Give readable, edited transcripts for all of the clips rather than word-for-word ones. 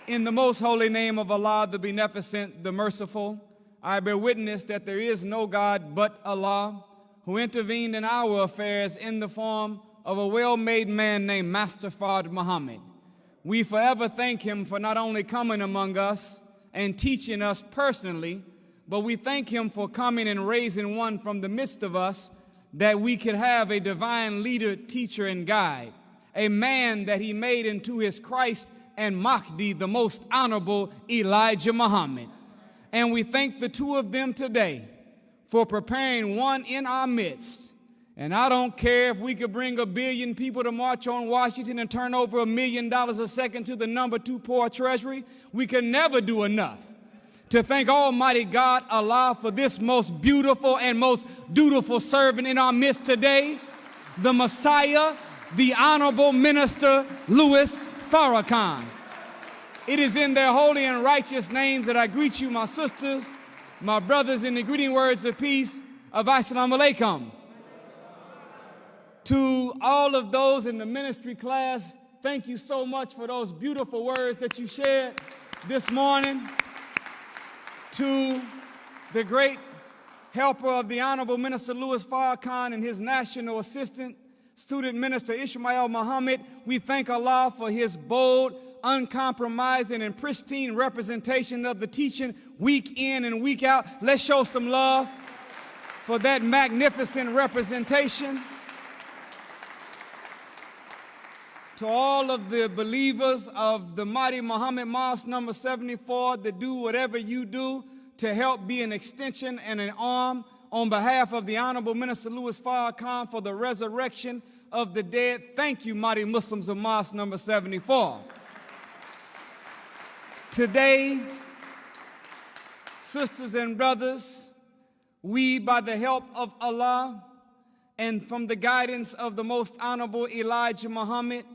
In the most holy name of Allah, the Beneficent, the Merciful, I bear witness that there is no God but Allah, who intervened in our affairs in the form of a well-made man named Master Fard Muhammad. We forever thank him for not only coming among us and teaching us personally, but we thank him for coming and raising one from the midst of us that we could have a divine leader, teacher, and guide, a man that he made into his Christ and Mahdi, the most honorable Elijah Muhammad. And we thank the two of them today for preparing one in our midst. And I don't care if we could bring 1 billion people to march on Washington and turn over $1 million a second to the number 2 poor treasury, we can never do enough to thank Almighty God, Allah, for this most beautiful and most dutiful servant in our midst today, the Messiah, the Honorable Minister Louis Farrakhan. It is in their holy and righteous names that I greet you, my sisters, my brothers, in the greeting words of peace of Assalamu alaikum. To all of those in the ministry class, thank you so much for those beautiful words that you shared this morning. To the great helper of the Honorable Minister Louis Farrakhan and his national assistant, Student Minister Ismail Muhammad, we thank Allah for his bold, uncompromising, and pristine representation of the teaching week in and week out. Let's show some love for that magnificent representation. To all of the believers of the mighty Muhammad Mosque number 74 that do whatever you do to help be an extension and an arm on behalf of the Honorable Minister Louis Farrakhan for the resurrection of the dead, thank you, mighty Muslims of Mosque number 74. Today, sisters and brothers, we, by the help of Allah and from the guidance of the most honorable Elijah Muhammad,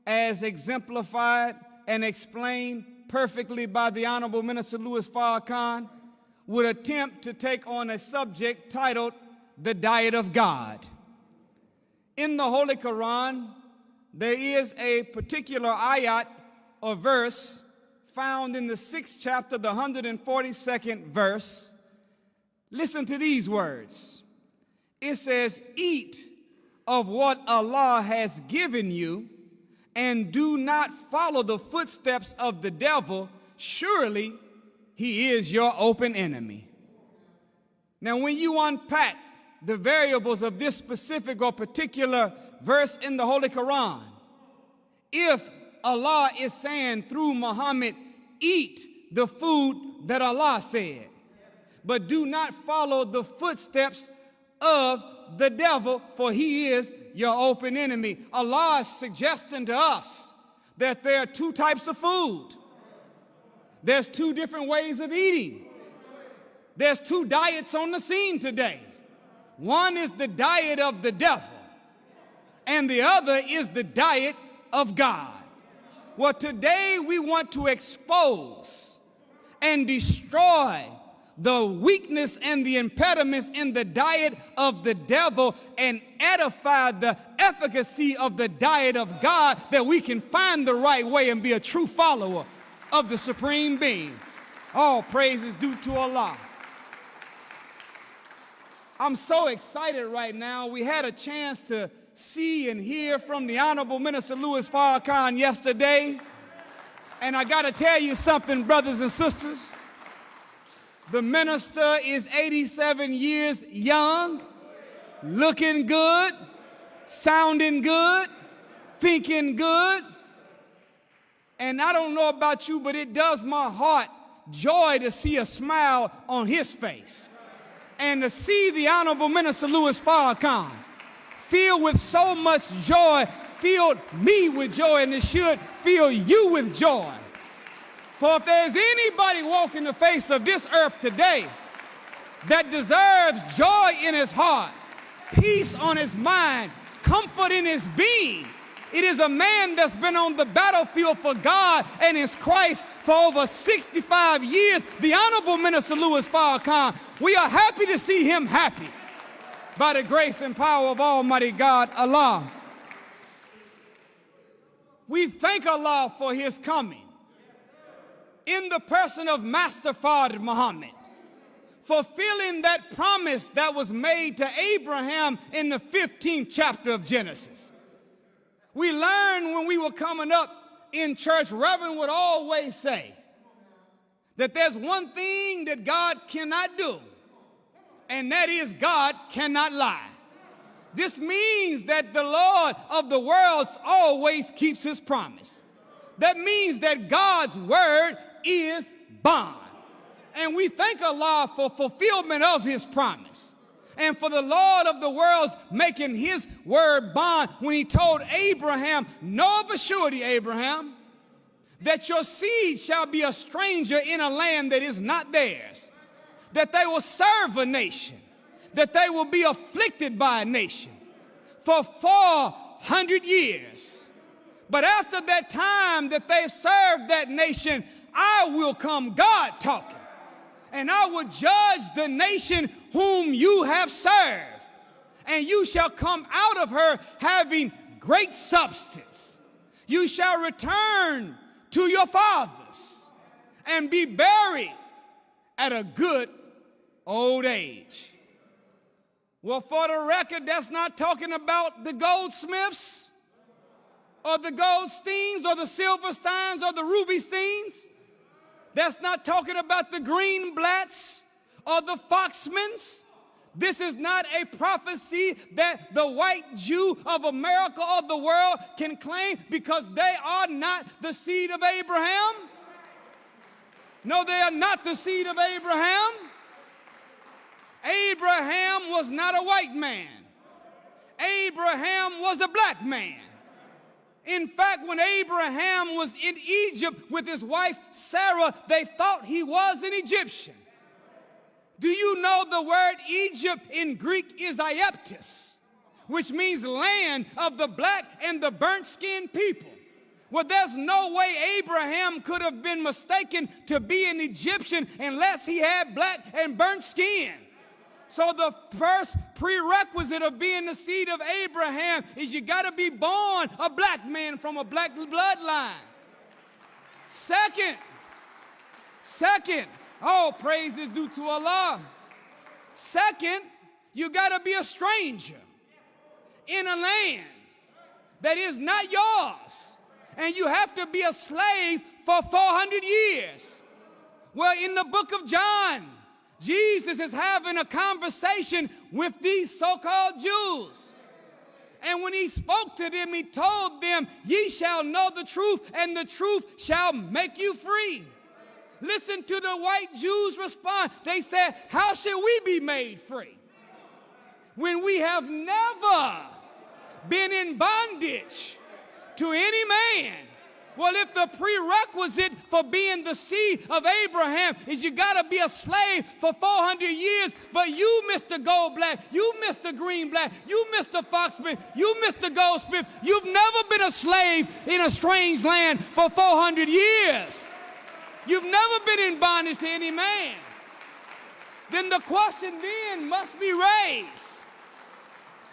as exemplified and explained perfectly by the Honorable Minister Louis Farrakhan, would attempt to take on a subject titled The Diet of God. In the Holy Quran, there is a particular ayat or verse found in the 6th chapter, the 142nd verse. Listen to these words. It says, "Eat of what Allah has given you, and do not follow the footsteps of the devil. Surely he is your open enemy." Now, when you unpack the variables of this specific or particular verse in the Holy Quran, if Allah is saying through Muhammad, eat the food that Allah said, but do not follow the footsteps of the devil, for he is your open enemy. Allah is suggesting to us that there are 2 types of food. There's 2 different ways of eating. There's 2 diets on the scene today. One is the diet of the devil, and the other is the diet of God. Well, today we want to expose and destroy the weakness and the impediments in the diet of the devil and edify the efficacy of the diet of God, that we can find the right way and be a true follower of the Supreme Being. All praise is due to Allah. I'm so excited right now. We had a chance to see and hear from the Honorable Minister Louis Farrakhan yesterday. And I got to tell you something, brothers and sisters. The minister is 87 years young, looking good, sounding good, thinking good. And I don't know about you, but it does my heart joy to see a smile on his face. And to see the Honorable Minister Louis Farrakhan filled with so much joy, filled me with joy, and it should fill you with joy. For if there's anybody walking the face of this earth today that deserves joy in his heart, peace on his mind, comfort in his being, it is a man that's been on the battlefield for God and his Christ for over 65 years, the Honorable Minister Louis Farrakhan. We are happy to see him happy by the grace and power of Almighty God, Allah. We thank Allah for his coming. in the person of Master Fard Muhammad, fulfilling that promise that was made to Abraham in the 15th chapter of Genesis. We learned when we were coming up in church, Reverend would always say that there's one thing that God cannot do, and that is God cannot lie. This means that the Lord of the worlds always keeps his promise. That means that God's word is bond. And we thank Allah for fulfillment of his promise. And for the Lord of the worlds making his word bond when he told Abraham, know of a surety, Abraham, that your seed shall be a stranger in a land that is not theirs, that they will serve a nation, that they will be afflicted by a nation for 400 years. But after that time that they've served that nation, I will come, God talking, and I will judge the nation whom you have served, and you shall come out of her having great substance. You shall return to your fathers and be buried at a good old age. Well, for the record, that's not talking about the goldsmiths or the Goldsteins or the Silversteins or the Rubysteins. That's not talking about the Greenblatts or the Foxmans. This is not a prophecy that the white Jew of America or the world can claim, because they are not the seed of Abraham. No, they are not the seed of Abraham. Abraham was not a white man. Abraham was a black man. In fact, when Abraham was in Egypt with his wife Sarah, they thought he was an Egyptian. Do you know the word Egypt in Greek is Ieptis, which means land of the black and the burnt-skinned people? Well, there's no way Abraham could have been mistaken to be an Egyptian unless he had black and burnt skin. So the first prerequisite of being the seed of Abraham is you got to be born a black man from a black bloodline. Second, all praise is due to Allah. Second, you got to be a stranger in a land that is not yours, and you have to be a slave for 400 years. Well, in the book of John, Jesus is having a conversation with these so-called Jews. And when he spoke to them, he told them, ye shall know the truth, and the truth shall make you free. Listen to the white Jews respond. They said, how should we be made free when we have never been in bondage to any man? Well, if the prerequisite for being the seed of Abraham is you got to be a slave for 400 years, but you, Mr. Goldblatt, you, Mr. Greenblatt, you, Mr. Foxman, you, Mr. Goldsmith, you've never been a slave in a strange land for 400 years. You've never been in bondage to any man. Then the question then must be raised.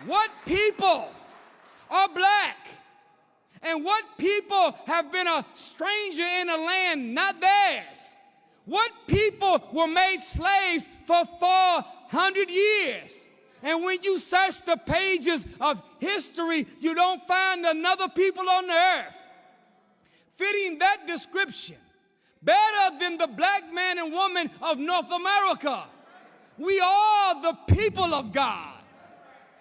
What people are black? And what people have been a stranger in a land not theirs? What people were made slaves for 400 years? And when you search the pages of history, you don't find another people on the earth fitting that description better than the black man and woman of North America. We are the people of God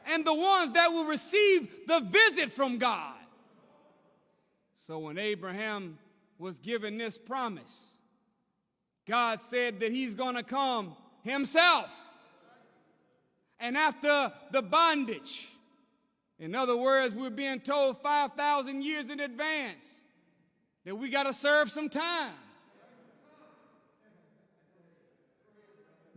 and the ones that will receive the visit from God. So when Abraham was given this promise, God said that he's going to come himself. And after the bondage, in other words, we're being told 5,000 years in advance that we got to serve some time.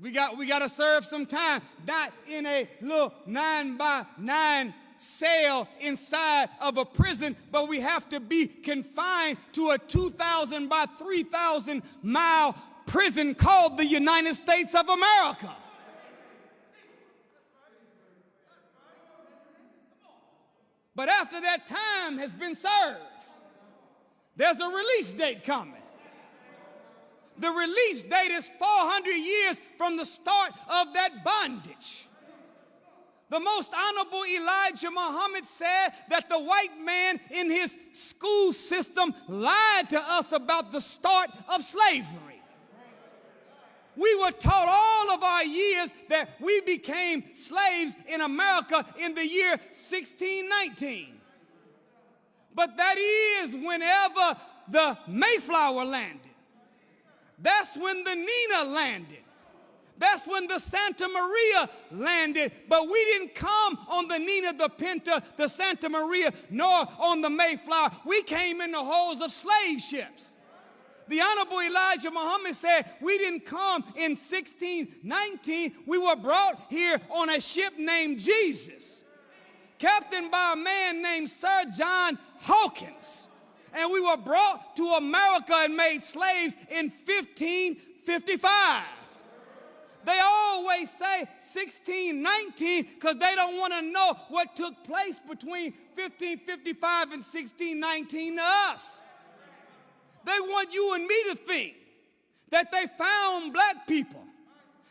We got to serve some time, not in a little 9x9 cell inside of a prison, but we have to be confined to a 2,000 by 3,000 mile prison called the United States of America. But after that time has been served, there's a release date coming. The release date is 400 years from the start of that bondage. The most honorable Elijah Muhammad said that the white man in his school system lied to us about the start of slavery. We were taught all of our years that we became slaves in America in the year 1619. But that is whenever the Mayflower landed. That's when the Nina landed. That's when the Santa Maria landed. But we didn't come on the Nina, the Pinta, the Santa Maria, nor on the Mayflower. We came in the hulls of slave ships. The Honorable Elijah Muhammad said we didn't come in 1619. We were brought here on a ship named Jesus, captained by a man named Sir John Hawkins. And we were brought to America and made slaves in 1555. They always say 1619 because they don't want to know what took place between 1555 and 1619 to us. They want you and me to think that they found black people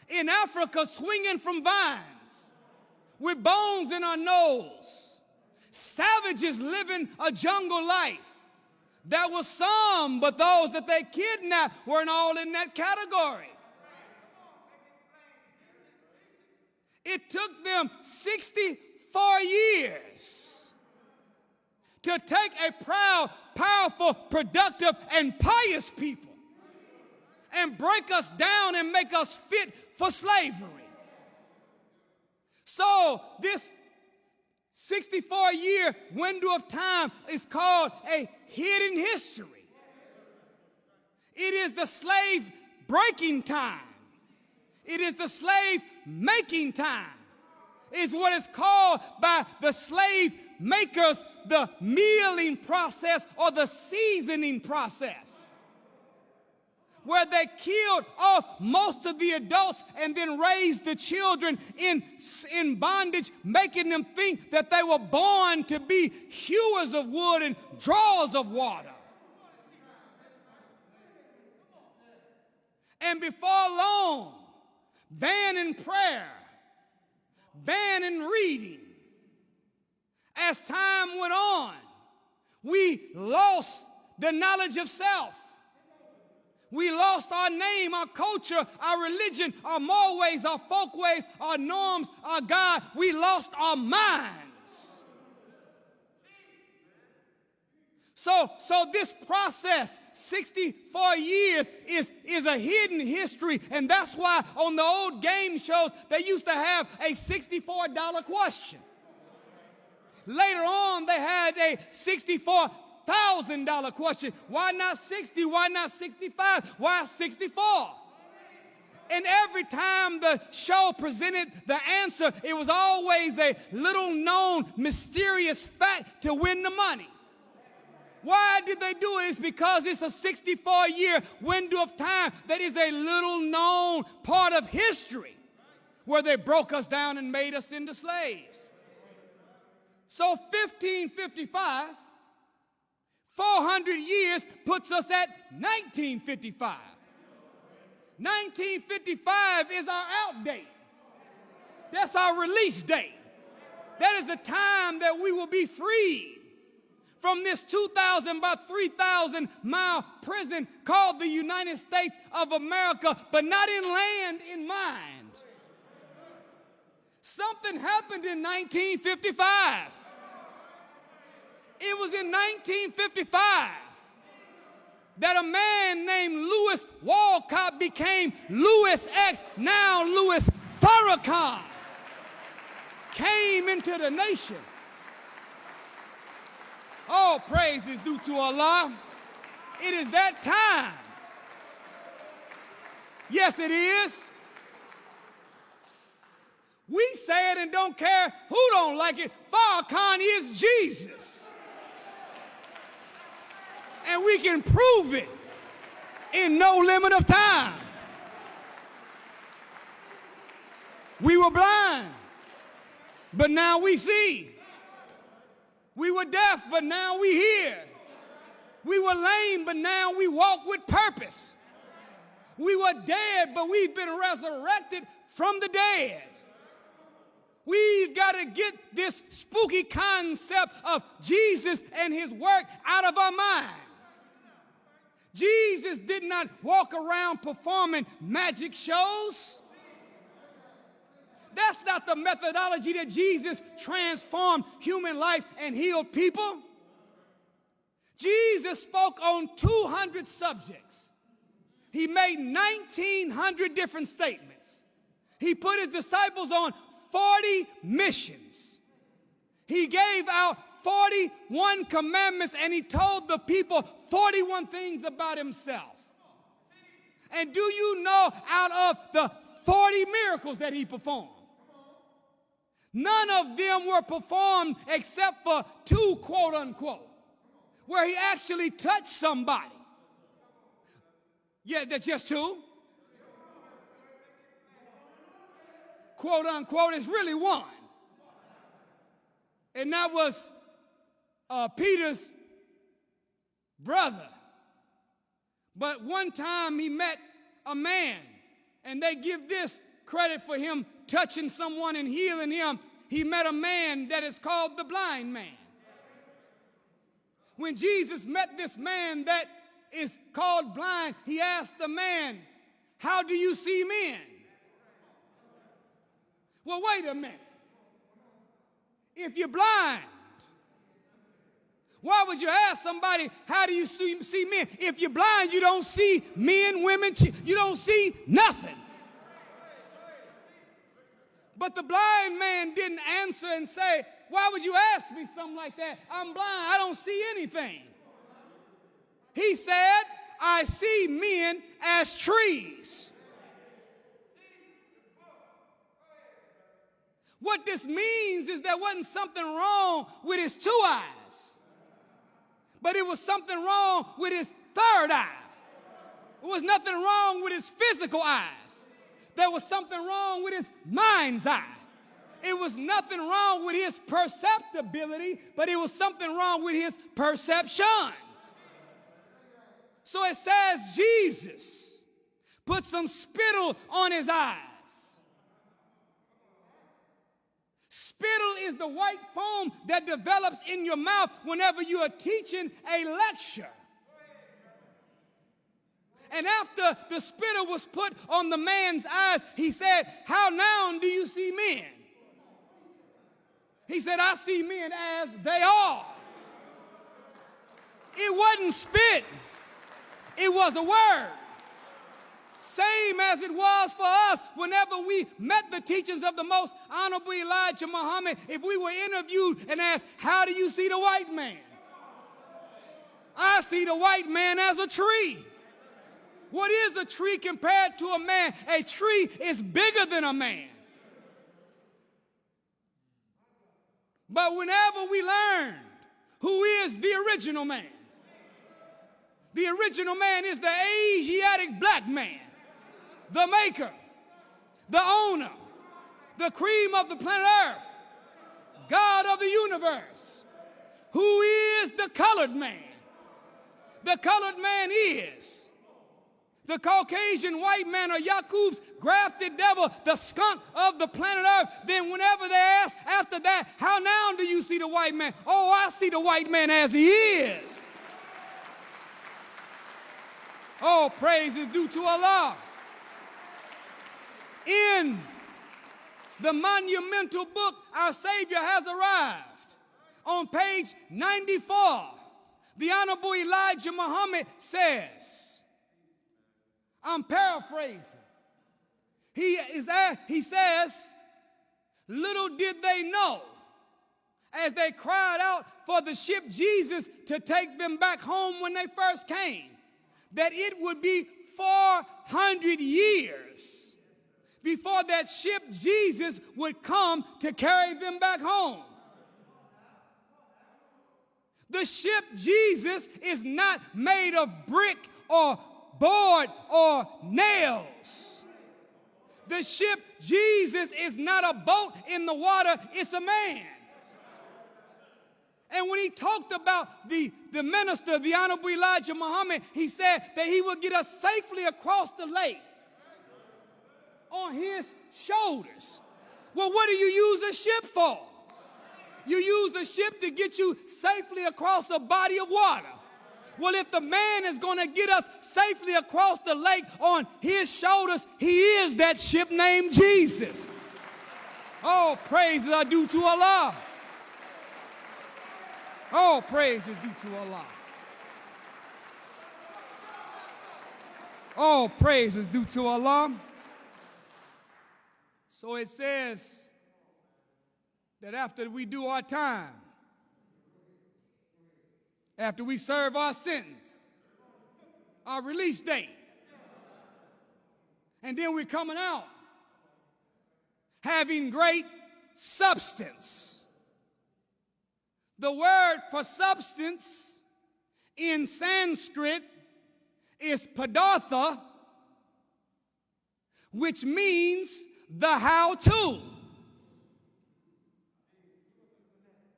in Africa swinging from vines with bones in our nose, savages living a jungle life. There was some, but those that they kidnapped weren't all in that category. It took them 64 years to take a proud, powerful, productive, and pious people and break us down and make us fit for slavery. So this 64-year window of time is called a hidden history. It is the slave breaking time. It is the slave making time. It's what is called by the slave makers the milling process or the seasoning process, where they killed off most of the adults and then raised the children in bondage, making them think that they were born to be hewers of wood and drawers of water. And before long, banning prayer, banning reading. As time went on, we lost the knowledge of self. We lost our name, our culture, our religion, our moral ways, our folk ways, our norms, our God. We lost our minds. So this process, 64 years, is a hidden history, and that's why on the old game shows they used to have a $64 question. Later on, they had a $64,000 question. Why not 60? Why not 65? Why 64? And every time the show presented the answer, it was always a little-known, mysterious fact to win the money. Why did they do it? It's because it's a 64-year window of time that is a little-known part of history where they broke us down and made us into slaves. So 1555, 400 years puts us at 1955. 1955 is our out date. That's our release date. That is the time that we will be freed from this 2,000 by 3,000 mile prison called the United States of America, but not in land, in mind. Something happened in 1955. It was in 1955 that a man named Louis Walcott became Louis X, now Louis Farrakhan, came into the nation. All praise is due to Allah. It is that time. Yes, it is. We say it and don't care who don't like it. Farrakhan is Jesus. And we can prove it in no limit of time. We were blind, but now we see. We were deaf, but now we hear. We were lame, but now we walk with purpose. We were dead, but we've been resurrected from the dead. We've got to get this spooky concept of Jesus and his work out of our mind. Jesus did not walk around performing magic shows. That's not the methodology that Jesus transformed human life and healed people. Jesus spoke on 200 subjects. He made 1,900 different statements. He put his disciples on 40 missions. He gave out 41 commandments, and he told the people 41 things about himself. And do you know, out of the 40 miracles that he performed, none of them were performed except for 2, quote unquote, where he actually touched somebody. Yeah, that's just 2. Quote unquote, it's really 1. And that was Peter's brother. But one time he met a man, and they give this credit for him touching someone and healing him. He met a man that is called the blind man. When Jesus met this man that is called blind, he asked the man, "How do you see men?" Well, wait a minute. If you're blind, why would you ask somebody, how do you see men? If you're blind, you don't see men, women, you don't see nothing. But the blind man didn't answer and say, "Why would you ask me something like that? I'm blind, I don't see anything." He said, "I see men as trees." What this means is there wasn't something wrong with his 2 eyes, but it was something wrong with his 3rd eye. There was nothing wrong with his physical eyes. There was something wrong with his mind's eye. It was nothing wrong with his perceptibility, but it was something wrong with his perception. So it says Jesus put some spittle on his eyes. Spittle is the white foam that develops in your mouth whenever you are teaching a lecture. And after the spittle was put on the man's eyes, he said, "How now do you see men?" He said, "I see men as they are." It wasn't spit. It was a word. Same as it was for us whenever we met the teachings of the most honorable Elijah Muhammad. If we were interviewed and asked, "How do you see the white man?" I see the white man as a tree. What is a tree compared to a man? A tree is bigger than a man. But whenever we learn who is the original man is the Asiatic black man, the maker, the owner, the cream of the planet Earth, God of the universe. Who is the colored man? The colored man is the Caucasian white man, or Yakub's grafted devil, the skunk of the planet Earth. Then whenever they ask after that, "How now do you see the white man?" "Oh, I see the white man as he is." Oh, praise is due to Allah. In the monumental book, Our Savior Has Arrived, on page 94, the Honorable Elijah Muhammad says, I'm paraphrasing, he says, "Little did they know, as they cried out for the ship Jesus to take them back home when they first came, that it would be 400 years before that ship Jesus would come to carry them back home." The ship Jesus is not made of brick or board or nails. The ship Jesus is not a boat in the water, it's a man. And when he talked about the minister, the Honorable Elijah Muhammad, he said that he would get us safely across the lake on his shoulders. Well, what do you use a ship for? You use a ship to get you safely across a body of water. Well, if the man is going to get us safely across the lake on his shoulders, he is that ship named Jesus. All praises are due to Allah. All praise is due to Allah. All praise is due to Allah. So it says that after we do our time, after we serve our sentence, our release date, and then we're coming out having great substance. The word for substance in Sanskrit is padartha, which means the how-to.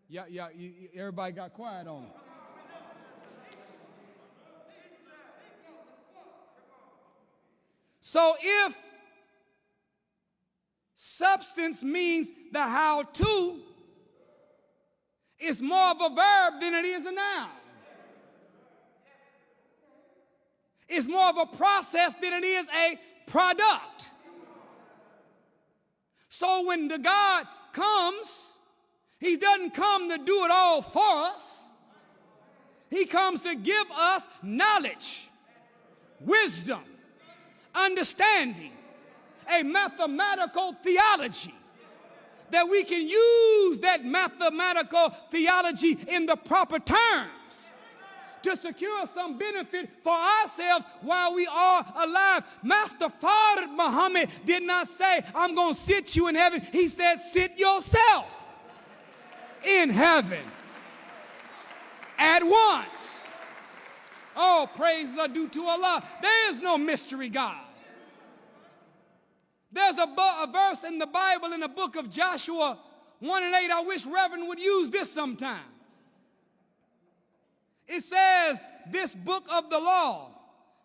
Yeah, everybody got quiet on me. So if substance means the how-to, it's more of a verb than it is a noun. It's more of a process than it is a product. So when the God comes, he doesn't come to do it all for us. He comes to give us knowledge, wisdom, understanding, a mathematical theology, that we can use that mathematical theology in the proper terms to secure some benefit for ourselves while we are alive. Master Fard Muhammad did not say, I'm going to sit you in heaven. He said, sit yourself in heaven at once. All praises are due to Allah. There is no mystery God. There's a verse in the Bible in the book of Joshua 1:8. I wish Reverend would use this sometime. It says, this book of the law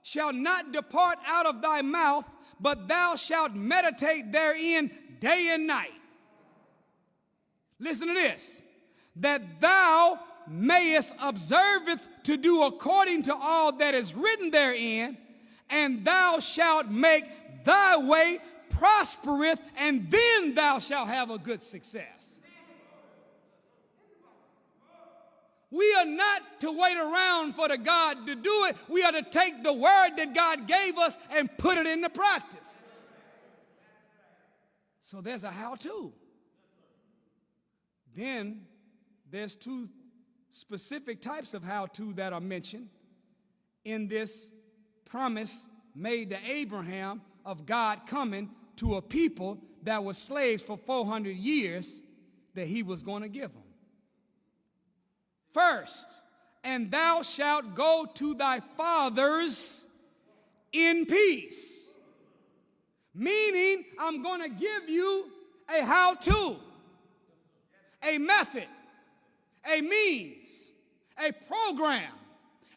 shall not depart out of thy mouth, but thou shalt meditate therein day and night. Listen to this. That thou mayest observe it to do according to all that is written therein, and thou shalt make thy way prospereth, and then thou shalt have a good success. We are not to wait around for the God to do it. We are to take the word that God gave us and put it into practice. So there's a how-to. Then there's two specific types of how-to that are mentioned in this promise made to Abraham of God coming to a people that were slaves for 400 years that he was going to give them. First, and thou shalt go to thy fathers in peace. Meaning, I'm going to give you a how-to, a method, a means, a program,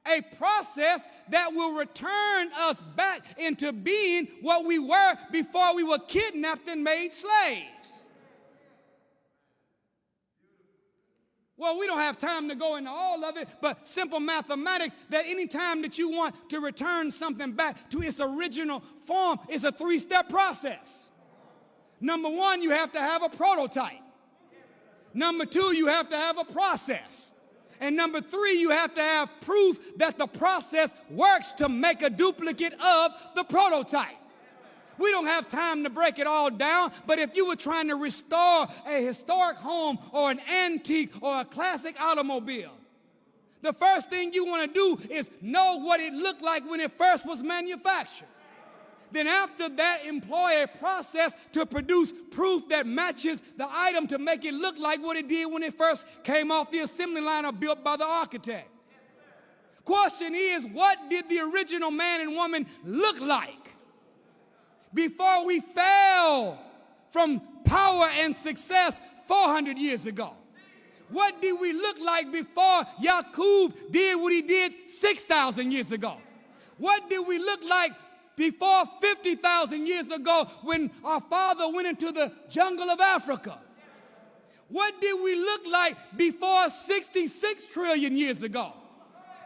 a process that will return us back into being what we were before we were kidnapped and made slaves. Well, we don't have time to go into all of it, but simple mathematics, that any time that you want to return something back to its original form, is a three-step process. Number one, you have to have a prototype. Number two, you have to have a process. And number three, you have to have proof that the process works to make a duplicate of the prototype. We don't have time to break it all down, but if you were trying to restore a historic home or an antique or a classic automobile, the first thing you want to do is know what it looked like when it first was manufactured. Then after that, employ a process to produce proof that matches the item to make it look like what it did when it first came off the assembly line or built by the architect. Question is, what did the original man and woman look like before we fell from power and success 400 years ago? What did we look like before Yaqub did what he did 6,000 years ago? What did we look like before 50,000 years ago when our father went into the jungle of Africa? What did we look like before 66 trillion years ago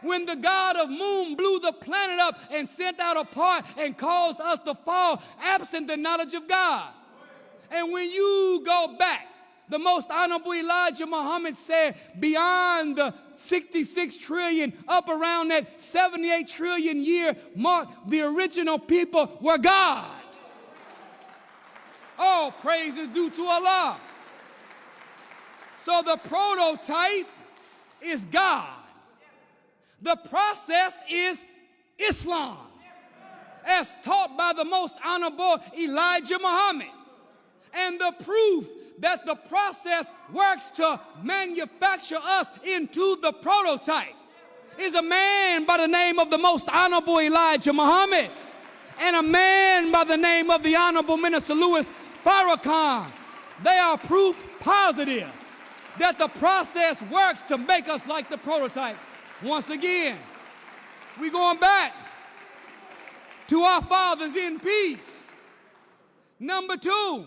when the God of moon blew the planet up and sent out a part and caused us to fall absent the knowledge of God? And when you go back, the most honorable Elijah Muhammad said beyond the 66 trillion, up around that 78 trillion year mark, the original people were God. All praise is due to Allah. So the prototype is God. The process is Islam, as taught by the most honorable Elijah Muhammad. And the proof that the process works to manufacture us into the prototype is a man by the name of the most honorable Elijah Muhammad and a man by the name of the Honorable Minister Louis Farrakhan. They are proof positive that the process works to make us like the prototype. Once again, we're going back to our fathers in peace. Number 2,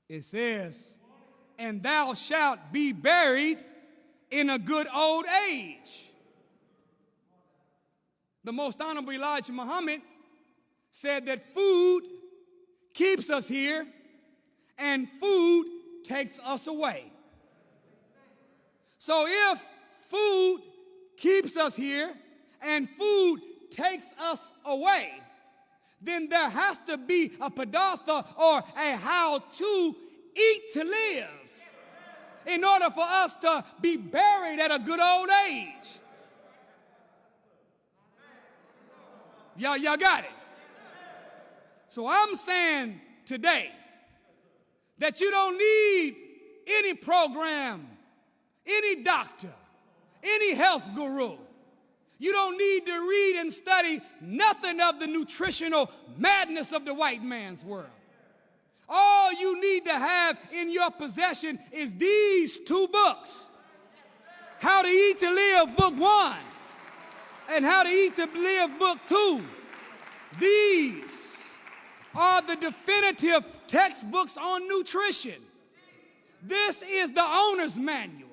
it says, and thou shalt be buried in a good old age. The most honorable Elijah Muhammad said that food keeps us here and food takes us away. So if food keeps us here and food takes us away, then there has to be a padatha or a how to eat to live in order for us to be buried at a good old age. Y'all got it? So I'm saying today that you don't need any program, any doctor, any health guru. You don't need to read and study nothing of the nutritional madness of the white man's world. All you need to have in your possession is these 2 books. How to Eat to Live, Book 1, and How to Eat to Live, Book 2. These are the definitive textbooks on nutrition. This is the owner's manual.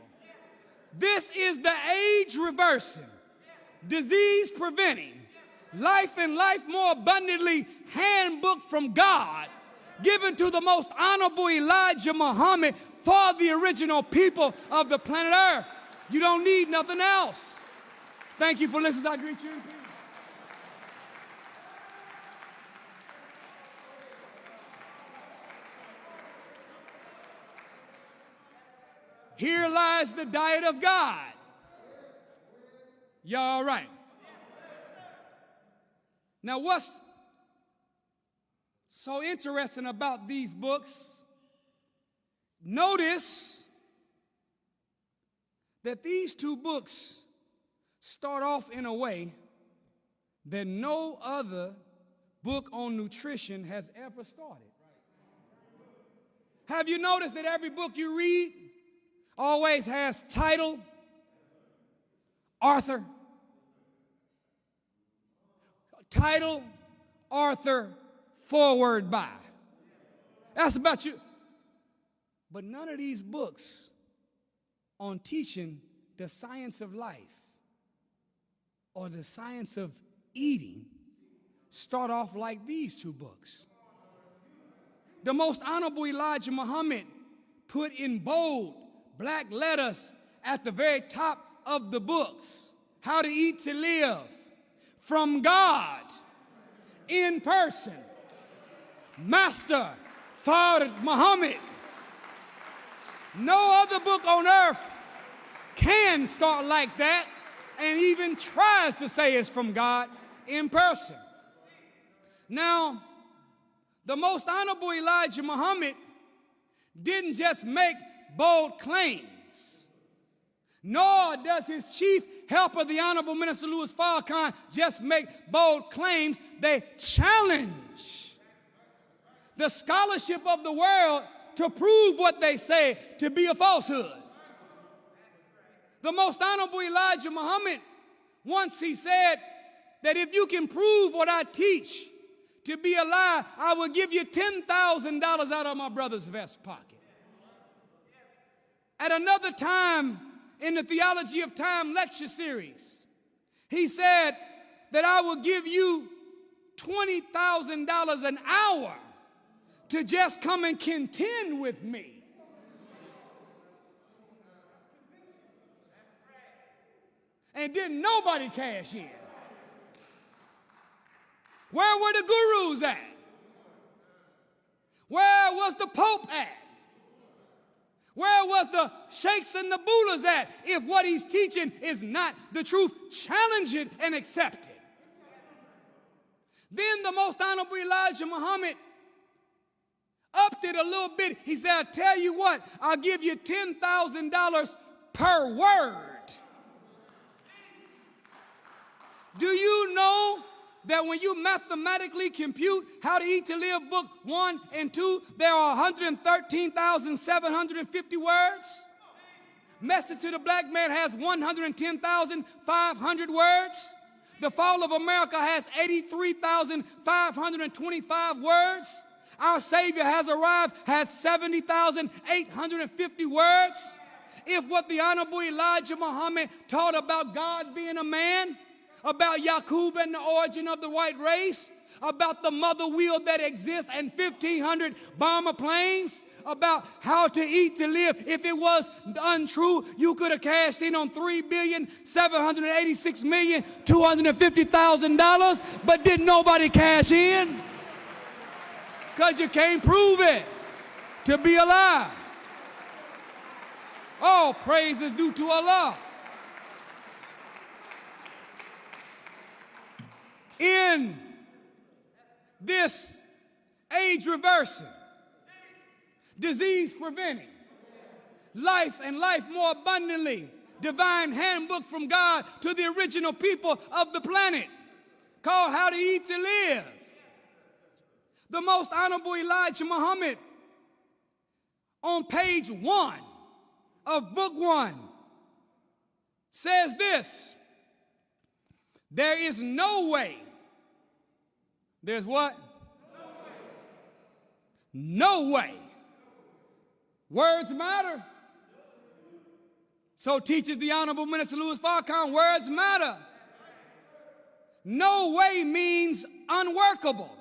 This is the age reversing, disease preventing, life and life more abundantly handbook from God, given to the most honorable Elijah Muhammad for the original people of the planet Earth. You don't need nothing else. Thank you for listening. I greet you in peace. Here lies the diet of God. Y'all all right? Now, what's so interesting about these books? Notice that these 2 books start off in a way that no other book on nutrition has ever started. Have you noticed that every book you read always has title, author, title, author, foreword by. That's about you. But none of these books on teaching the science of life or the science of eating start off like these 2 books. The most honorable Elijah Muhammad put in bold black letters at the very top of the books, How to Eat to Live, from God, in person, Master Fard Muhammad. No other book on earth can start like that and even tries to say it's from God in person. Now, the most honorable Elijah Muhammad didn't just make bold claims, nor does his chief helper, the Honorable Minister Louis Farrakhan, just make bold claims. They challenge the scholarship of the world to prove what they say to be a falsehood. The most honorable Elijah Muhammad, once he said that if you can prove what I teach to be a lie, I will give you $10,000 out of my brother's vest pocket. At another time in the Theology of Time lecture series, he said that I will give you $20,000 an hour to just come and contend with me. And didn't nobody cash in. Where were the gurus at? Where was the Pope at? Where was the sheikhs and the bullahs at if what he's teaching is not the truth? Challenge it and accept it. Then the most honorable Elijah Muhammad upped it a little bit. He said, I tell you what, I'll give you $10,000 per word. Do you know that when you mathematically compute How to Eat to Live book 1 and 2, there are 113,750 words? Message to the Black Man has 110,500 words. The Fall of America has 83,525 words. Our Savior has arrived has 70,850 words. If what the Honorable Elijah Muhammad taught about God being a man, about Yaqub and the origin of the white race, about the mother wheel that exists and 1,500 bomber planes, about how to eat to live. If it was untrue, you could have cashed in on $3,786,250,000, but didn't nobody cash in? Because you can't prove it to be a lie. All praise is due to Allah. In this age reversing, disease preventing, life and life more abundantly, divine handbook from God to the original people of the planet called How to Eat to Live. The most honorable Elijah Muhammad on page 1 of book 1 says this: there is no way. There's what? No way. Words matter. So teaches the Honorable Minister Louis Farrakhan, words matter. No way means unworkable,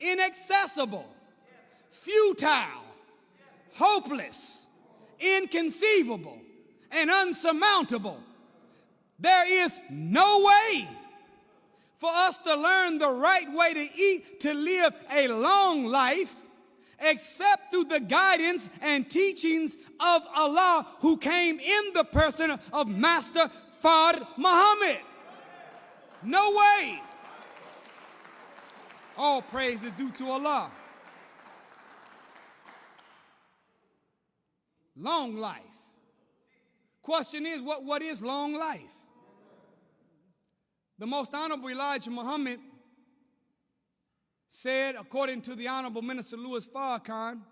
inaccessible, futile, hopeless, inconceivable, and unsurmountable. There is no way for us to learn the right way to eat, to live a long life, except through the guidance and teachings of Allah, who came in the person of Master Fard Muhammad. No way. All praise is due to Allah. Long life. Question is, what is long life? The most honorable Elijah Muhammad said, according to the Honorable Minister Louis Farrakhan,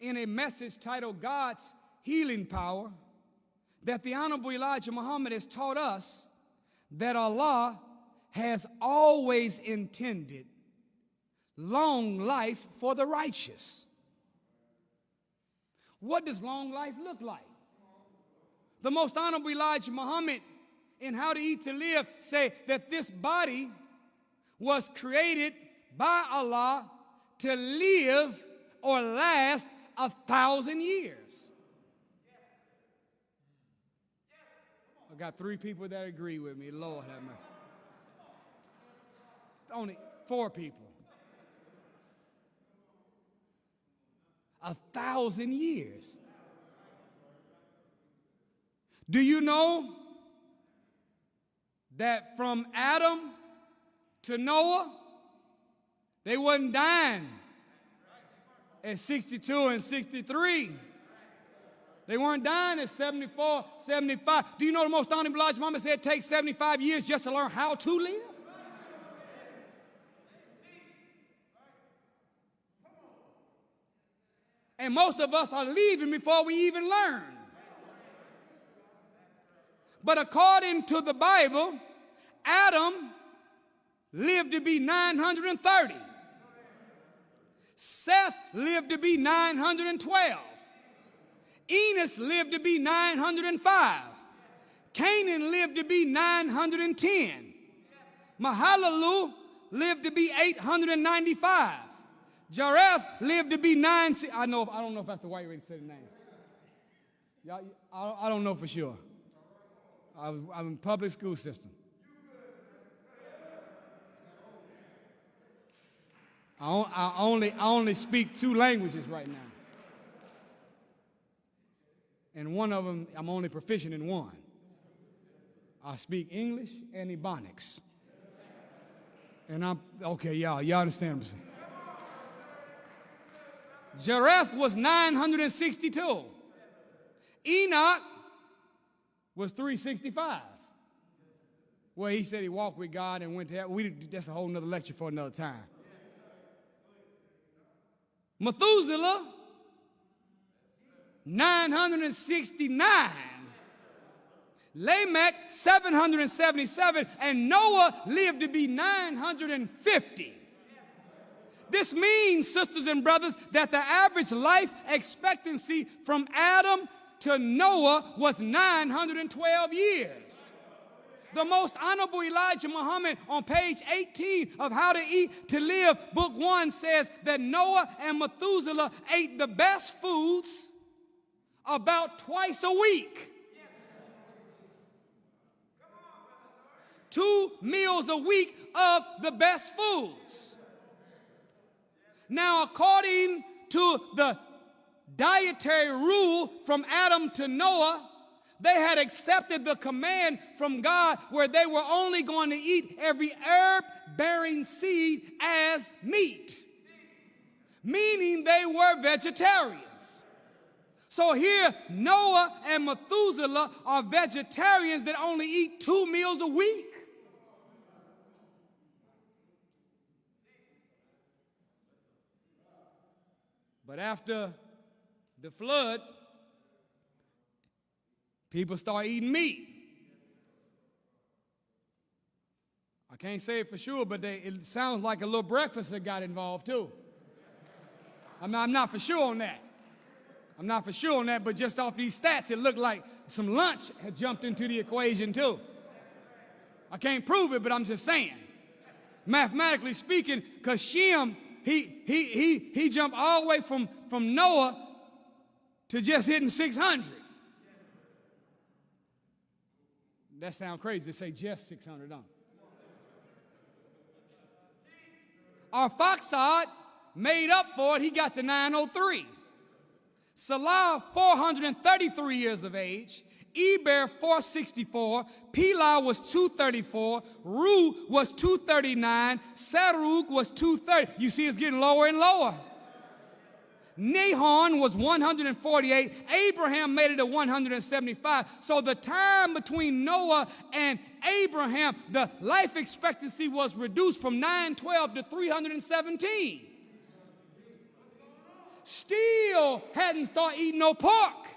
in a message titled God's Healing Power, that the Honorable Elijah Muhammad has taught us that Allah has always intended long life for the righteous. What does long life look like? The most honorable Elijah Muhammad in How to Eat to Live say that this body was created by Allah to live or last 1,000 years. I got 3 people that agree with me. Lord have mercy. Only 4 people. 1,000 years. Do you know that from Adam to Noah, they wasn't dying at 62 and 63. They weren't dying at 74, 75. Do you know the most honorable Elijah Muhammad said it takes 75 years just to learn how to live? And most of us are leaving before we even learn. But according to the Bible, Adam lived to be 930. Seth lived to be 912. Enos lived to be 905. Canaan lived to be 910. Mahalalel lived to be 895. Jareth lived to be 9. I don't know if that's the white way to say the name. I don't know for sure. I'm in public school system. I only speak 2 languages right now. And one of them, I'm only proficient in one. I speak English and Ebonics. And okay, y'all understand what I'm saying. Jareth was 962. Enoch was 365. Well, he said he walked with God and went to heaven. That's a whole nother lecture for another time. Methuselah, 969. Lamech, 777. And Noah lived to be 950. This means, sisters and brothers, that the average life expectancy from Adam to Noah was 912 years. The most honorable Elijah Muhammad on page 18 of How to Eat to Live, book 1, says that Noah and Methuselah ate the best foods about twice a week. 2 meals a week of the best foods. Now, according to the dietary rule from Adam to Noah, they had accepted the command from God where they were only going to eat every herb-bearing seed as meat, meaning they were vegetarians. So here, Noah and Methuselah are vegetarians that only eat 2 meals a week. But after the flood, people start eating meat. I can't say it for sure, but it sounds like a little breakfast that got involved too. I'm not for sure on that. I'm not for sure on that, but just off these stats, it looked like some lunch had jumped into the equation too. I can't prove it, but I'm just saying. Mathematically speaking, because Shem, he jumped all the way from Noah to just hitting 600. That sounds crazy to say just 600, don't it? Arphaxad made up for it. He got to 903. Salah, 433 years of age. Eber, 464. Pilah was 234. Ru was 239. Serug was 230. You see, it's getting lower and lower. Nahon was 148. Abraham made it to 175. So the time between Noah and Abraham, the life expectancy was reduced from 912 to 317. Still hadn't started eating no pork.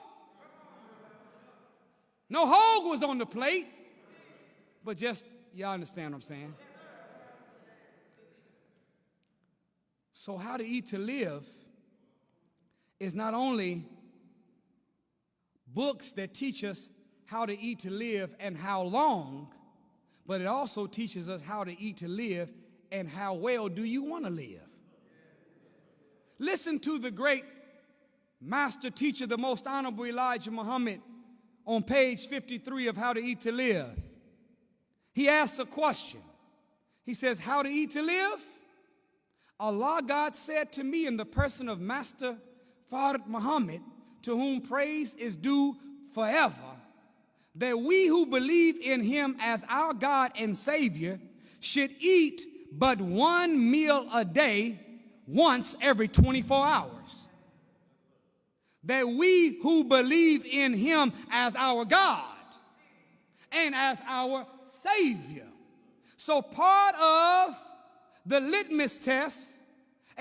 No hog was on the plate. But just, y'all understand what I'm saying? So How to Eat to Live is not only books that teach us how to eat to live and how long, but it also teaches us how to eat to live and how well do you want to live. Listen to the great master teacher, the most honorable Elijah Muhammad, on page 53 of How to Eat to Live. He asks a question. He says, how to eat to live? Allah God said to me in the person of Master Fard Muhammad, to whom praise is due forever, that we who believe in him as our God and Savior should eat but 1 meal a day once every 24 hours. That we who believe in him as our God and as our Savior. So part of the litmus test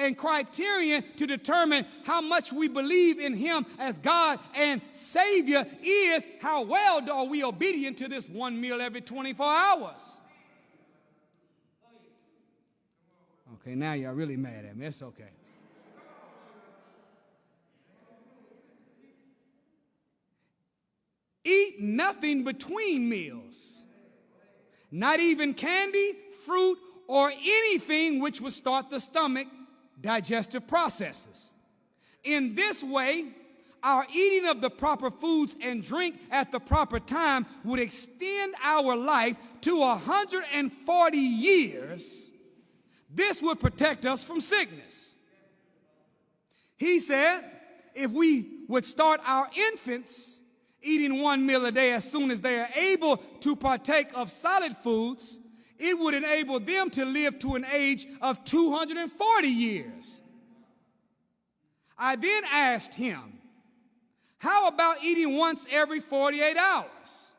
and criterion to determine how much we believe in him as God and Savior is how well are we obedient to this one meal every 24 hours. Okay, now y'all really mad at me. It's okay. Eat nothing between meals, not even candy, fruit, or anything which would start the stomach digestive processes. In this way, our eating of the proper foods and drink at the proper time would extend our life to 140 years. This would protect us from sickness. He said if we would start our infants eating one meal a day as soon as they are able to partake of solid foods, it would enable them to live to an age of 240 years. I then asked him, how about eating once every 48 hours?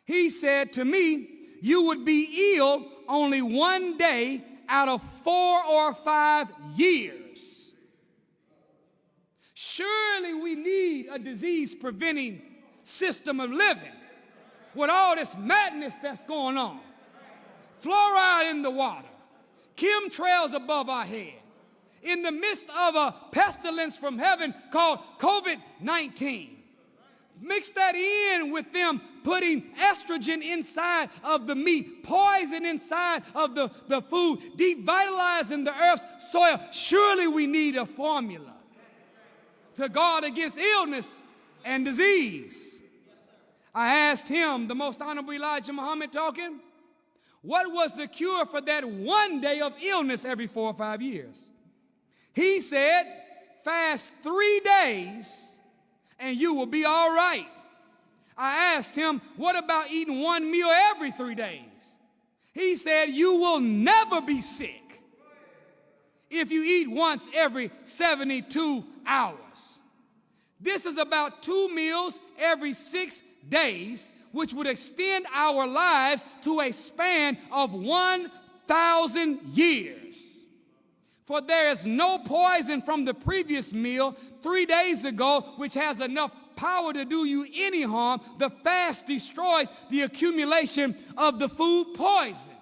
He said to me, you would be ill only one day out of 4 or 5 years. Surely we need a disease-preventing system of living with all this madness that's going on. Fluoride in the water, chemtrails above our head, in the midst of a pestilence from heaven called COVID-19. Mix that in with them putting estrogen inside of the meat, poison inside of the food, devitalizing the earth's soil. Surely we need a formula to guard against illness and disease. I asked him, the Most Honorable Elijah Muhammad talking, what was the cure for that one day of illness every 4 or 5 years? He said, fast 3 days and you will be all right. I asked him, what about eating one meal every 3 days? He said, you will never be sick if you eat once every 72 hours. This is about 2 meals every 6 days, which would extend our lives to a span of 1,000 years. For there is no poison from the previous meal 3 days ago which has enough power to do you any harm. The fast destroys the accumulation of the food poison.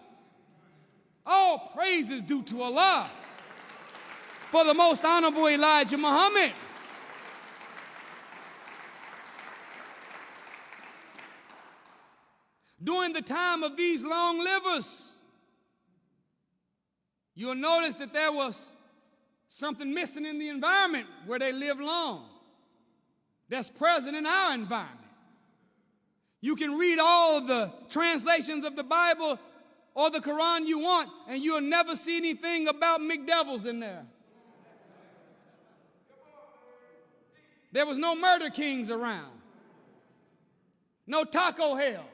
All praise is due to Allah for the Most Honorable Elijah Muhammad. During the time of these long livers, you'll notice that there was something missing in the environment where they live long that's present in our environment. You can read all of the translations of the Bible or the Quran you want, and you'll never see anything about McDevils in there. There was no murder kings around, no taco hells,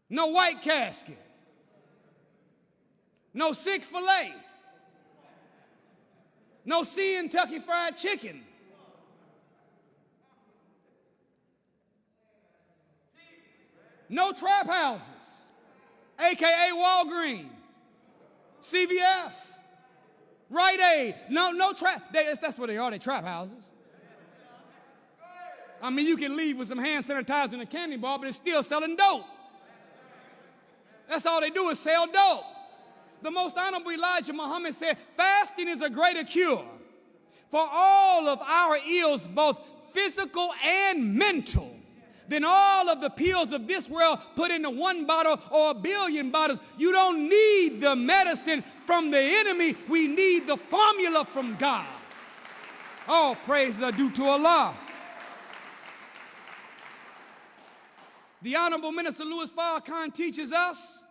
no white casket, no Chick-fil-A, no Kentucky Fried Chicken. No trap houses, AKA Walgreens, CVS, Rite Aid. No trap. That's what they are, they trap houses. I mean, you can leave with some hand sanitizer and a candy bar, but it's still selling dope. That's all they do is sell dope. The Most Honorable Elijah Muhammad said, fasting is a greater cure for all of our ills, both physical and mental, than all of the pills of this world put into one bottle or 1 billion bottles. You don't need the medicine from the enemy. We need the formula from God. All praises are due to Allah. The Honorable Minister Louis Farrakhan teaches us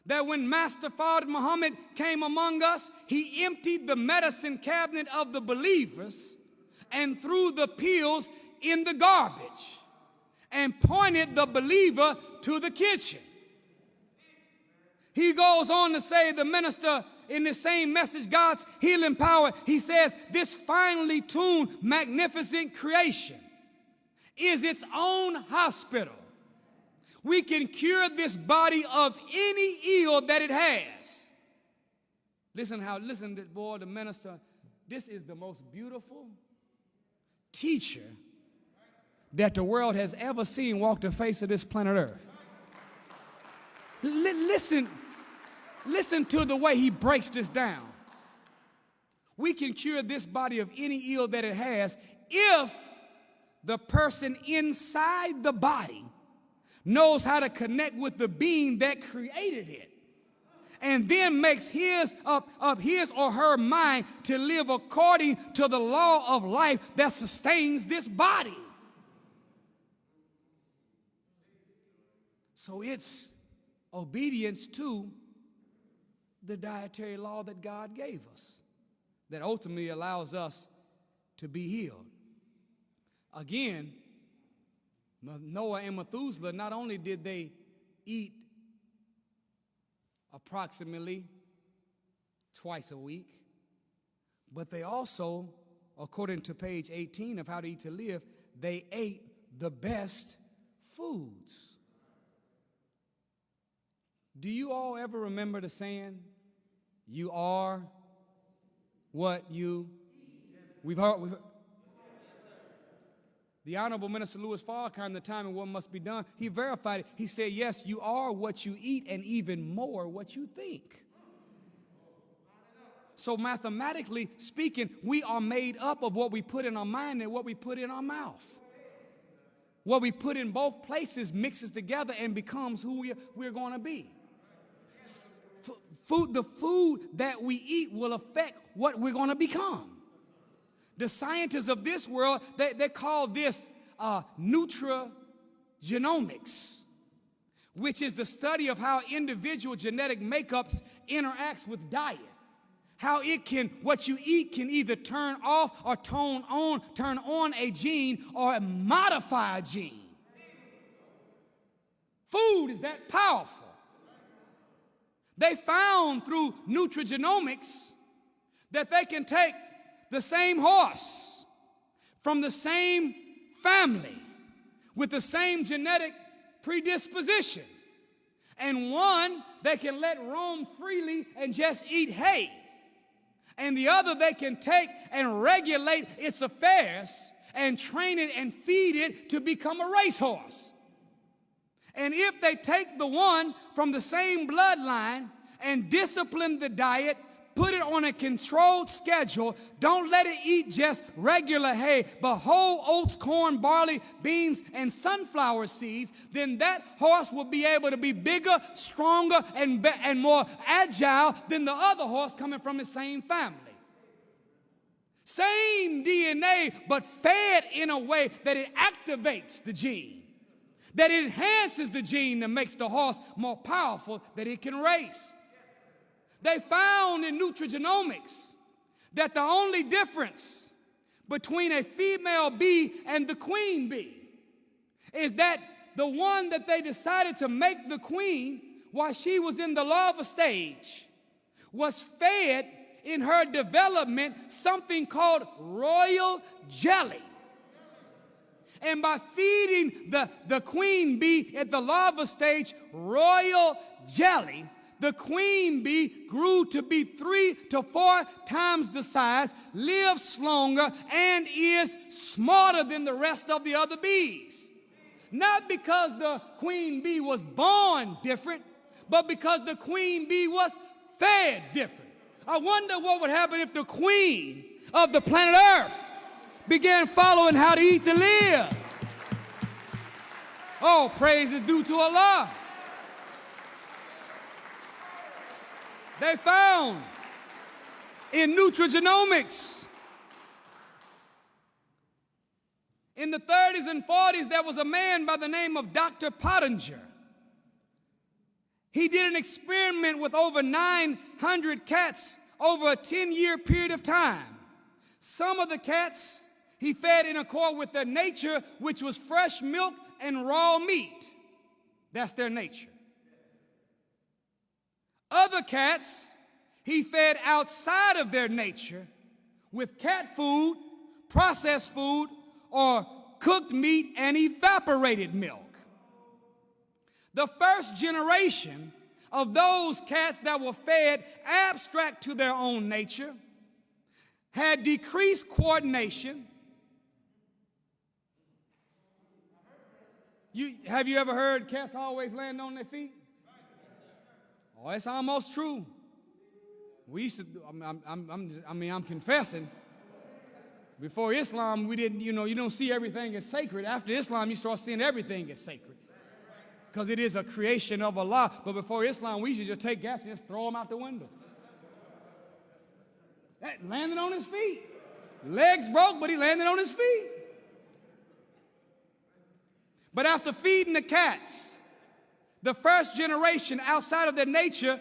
that when Master Fard Muhammad came among us, he emptied the medicine cabinet of the believers and threw the pills in the garbage and pointed the believer to the kitchen. He goes on to say, the minister in the same message, God's healing power, he says, this finely tuned, magnificent creation is its own hospital. We can cure this body of any ill that it has. Listen to boy, the minister. This is the most beautiful teacher that the world has ever seen walk the face of this planet Earth. Listen to the way he breaks this down. We can cure this body of any ill that it has if the person inside the body knows how to connect with the being that created it, and then makes his or her mind to live according to the law of life that sustains this body. So it's obedience to the dietary law that God gave us that ultimately allows us to be healed. Again, Noah and Methuselah, not only did they eat approximately twice a week, but they also, according to page 18 of How to Eat to Live, they ate the best foods. Do you all ever remember the saying, you are what you eat? We've heard. The Honorable Minister Louis Farrakhan, in the time and what must be done, he verified it. He said, yes, you are what you eat and even more what you think. So mathematically speaking, we are made up of what we put in our mind and what we put in our mouth. What we put in both places mixes together and becomes who we're going to be. The food that we eat will affect what we're going to become. The scientists of this world, they call this nutrigenomics, which is the study of how individual genetic makeups interacts with diet. How what you eat can either turn off or turn on a gene or modify a gene. Food is that powerful. They found through nutrigenomics that they can take the same horse from the same family with the same genetic predisposition, and one they can let roam freely and just eat hay, and the other they can take and regulate its affairs and train it and feed it to become a racehorse. And if they take the one from the same bloodline and discipline the diet, put it on a controlled schedule, don't let it eat just regular hay, but whole oats, corn, barley, beans, and sunflower seeds, then that horse will be able to be bigger, stronger, and more agile than the other horse coming from the same family. Same DNA, but fed in a way that it activates the gene, that it enhances the gene that makes the horse more powerful, that it can race. They found in nutrigenomics that the only difference between a female bee and the queen bee is that the one that they decided to make the queen while she was in the larva stage was fed in her development something called royal jelly. And by feeding the queen bee at the larva stage royal jelly, the queen bee grew to be 3 to 4 times the size, lives longer, and is smarter than the rest of the other bees. Not because the queen bee was born different, but because the queen bee was fed different. I wonder what would happen if the queen of the planet Earth began following How to Eat to Live. Oh, praise is due to Allah. They found in nutrigenomics in the 30s and 40s, there was a man by the name of Dr. Pottinger. He did an experiment with over 900 cats over a 10-year period of time. Some of the cats he fed in accord with their nature, which was fresh milk and raw meat. That's their nature. Other cats he fed outside of their nature with cat food, processed food, or cooked meat and evaporated milk. The first generation of those cats that were fed abstract to their own nature had decreased coordination. Have you ever heard cats always land on their feet? Oh, it's almost true. We used to, I'm confessing. Before Islam, we didn't, you don't see everything as sacred. After Islam, you start seeing everything as sacred. Because it is a creation of Allah. But before Islam, we should just take cats and just throw them out the window. That landed on his feet. Legs broke, but he landed on his feet. But after feeding the cats, the first generation outside of their nature,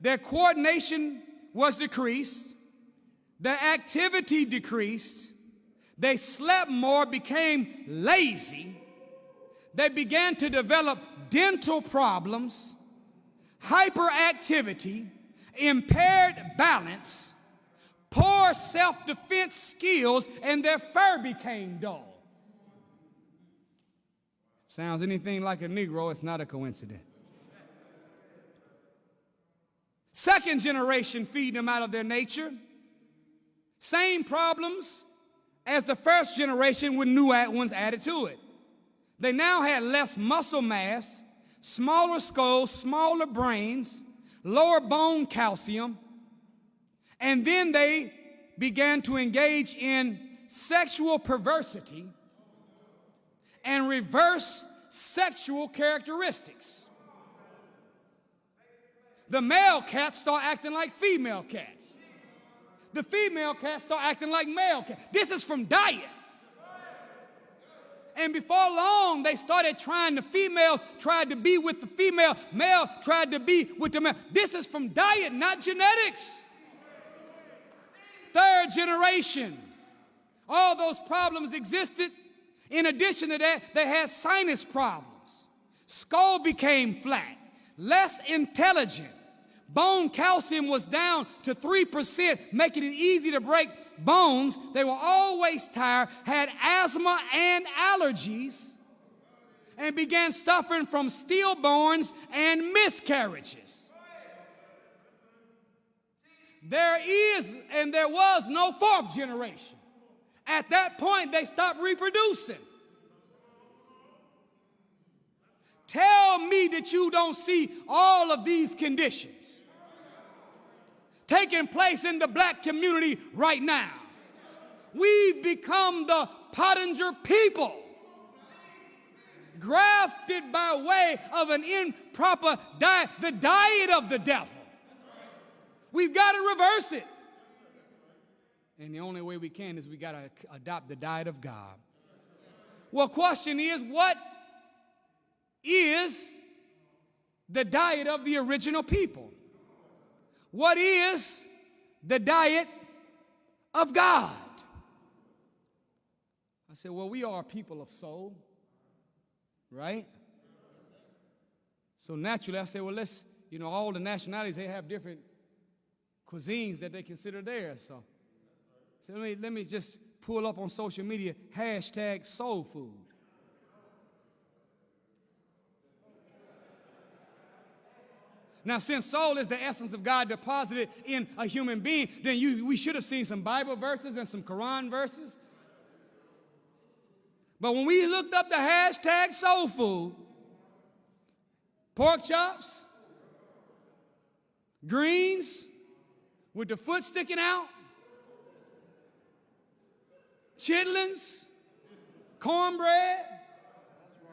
their coordination was decreased, their activity decreased, they slept more, became lazy, they began to develop dental problems, hyperactivity, impaired balance, poor self-defense skills, and their fur became dull. Sounds anything like a Negro, it's not a coincidence. Second generation feeding them out of their nature. Same problems as the first generation with new ones added to it. They now had less muscle mass, smaller skulls, smaller brains, lower bone calcium, and then they began to engage in sexual perversity and reverse sexual characteristics. The male cats start acting like female cats. The female cats start acting like male cats. This is from diet. And before long, they started the females tried to be with the female, male tried to be with the male. This is from diet, not genetics. Third generation, all those problems existed. In addition to that, they had sinus problems. Skull became flat, less intelligent. Bone calcium was down to 3%, making it easy to break bones. They were always tired, had asthma and allergies, and began suffering from stillborns and miscarriages. There is and there was no fourth generation. At that point, they stopped reproducing. Tell me that you don't see all of these conditions taking place in the black community right now. We've become the Pottinger people, grafted by way of an improper diet, the diet of the devil. We've got to reverse it. And the only way we can is we got to adopt the diet of God. Well, question is, what is the diet of the original people? What is the diet of God? I said, well, we are a people of soul, right? So naturally, I said, well, let's, all the nationalities, they have different cuisines that they consider theirs. So let me just pull up on social media, #soul food. Now, since soul is the essence of God deposited in a human being, then we should have seen some Bible verses and some Quran verses. But when we looked up the #soul food, pork chops, greens with the foot sticking out, chitlins, cornbread,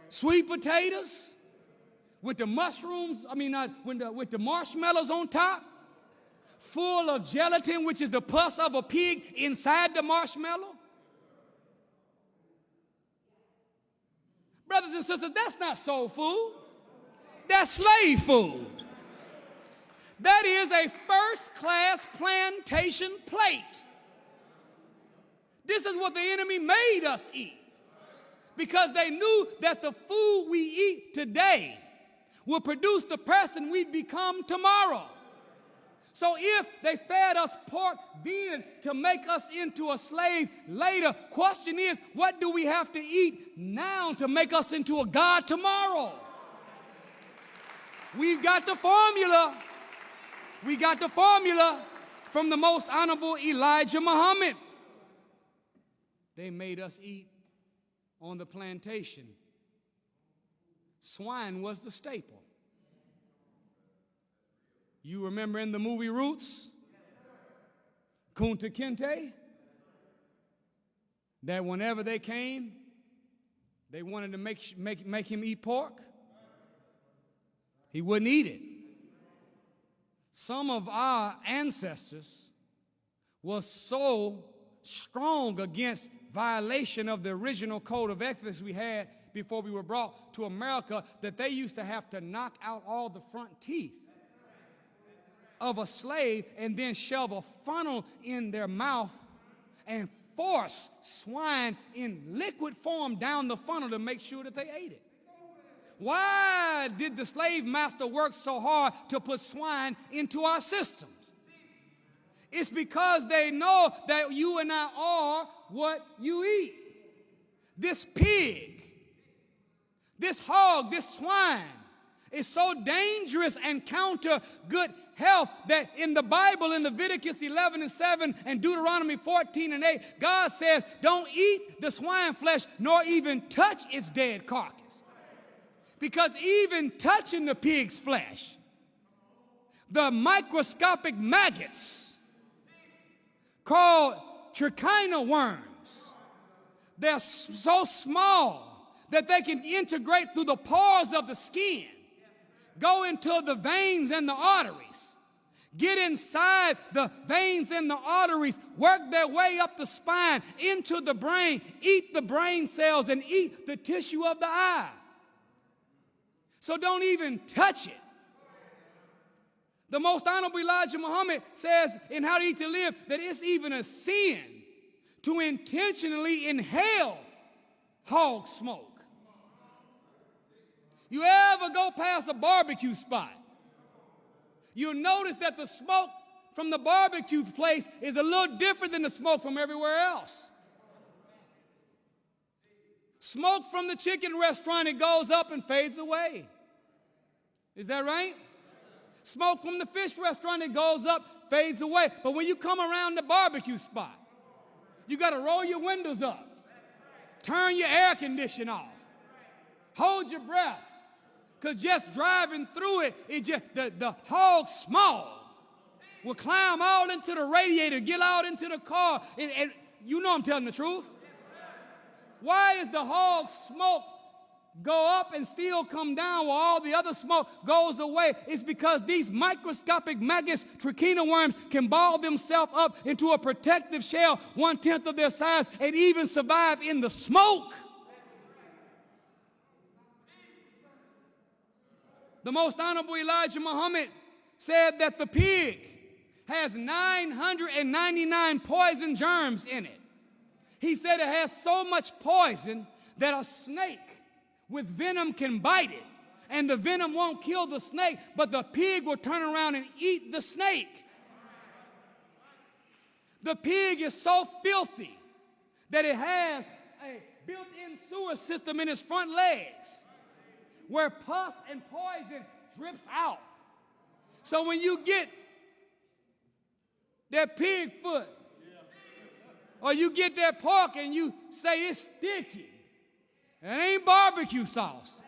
sweet potatoes, with the mushrooms, with the marshmallows on top, full of gelatin, which is the pus of a pig inside the marshmallow. Brothers and sisters, that's not soul food. That's slave food. That is a first-class plantation plate. This is what the enemy made us eat, because they knew that the food we eat today will produce the person we become tomorrow. So if they fed us pork then to make us into a slave later, question is, what do we have to eat now to make us into a God tomorrow? We've got the formula. We got the formula from the most honorable Elijah Muhammad. They made us eat on the plantation. Swine was the staple. You remember in the movie Roots, Kunta Kinte, that whenever they came, they wanted to make him eat pork. He wouldn't eat it. Some of our ancestors were so strong against violation of the original code of ethics we had before we were brought to America that they used to have to knock out all the front teeth of a slave and then shove a funnel in their mouth and force swine in liquid form down the funnel to make sure that they ate it. Why did the slave master work so hard to put swine into our systems? It's because they know that you and I are what you eat. This pig, this hog, this swine is so dangerous and counter good health that in the Bible, in Leviticus 11:7 and Deuteronomy 14:8, God says, don't eat the swine flesh nor even touch its dead carcass. Because even touching the pig's flesh, the microscopic maggots called trichina worms, they're so small that they can integrate through the pores of the skin, go into the veins and the arteries, get inside the veins and the arteries, work their way up the spine into the brain, eat the brain cells and eat the tissue of the eye. So don't even touch it. The most honorable Elijah Muhammad says in How to Eat to Live that it's even a sin to intentionally inhale hog smoke. You ever go past a barbecue spot, you'll notice that the smoke from the barbecue place is a little different than the smoke from everywhere else. Smoke from the chicken restaurant, it goes up and fades away. Is that right? Smoke from the fish restaurant, it goes up, fades away. But when you come around the barbecue spot, you got to roll your windows up, turn your air conditioner off, hold your breath, because just driving through it, the hog smog will climb all into the radiator, get out into the car, and you know I'm telling the truth. Why is the hog smoke go up and still come down while all the other smoke goes away? It's because these microscopic maggots, trichina worms, can ball themselves up into a protective shell 1/10 of their size and even survive in the smoke. The most honorable Elijah Muhammad said that the pig has 999 poison germs in it. He said it has so much poison that a snake with venom can bite it, and the venom won't kill the snake, but the pig will turn around and eat the snake. The pig is so filthy that it has a built-in sewer system in its front legs where pus and poison drips out. So when you get that pig foot or you get that pork and you say it's sticky, it ain't barbecue sauce.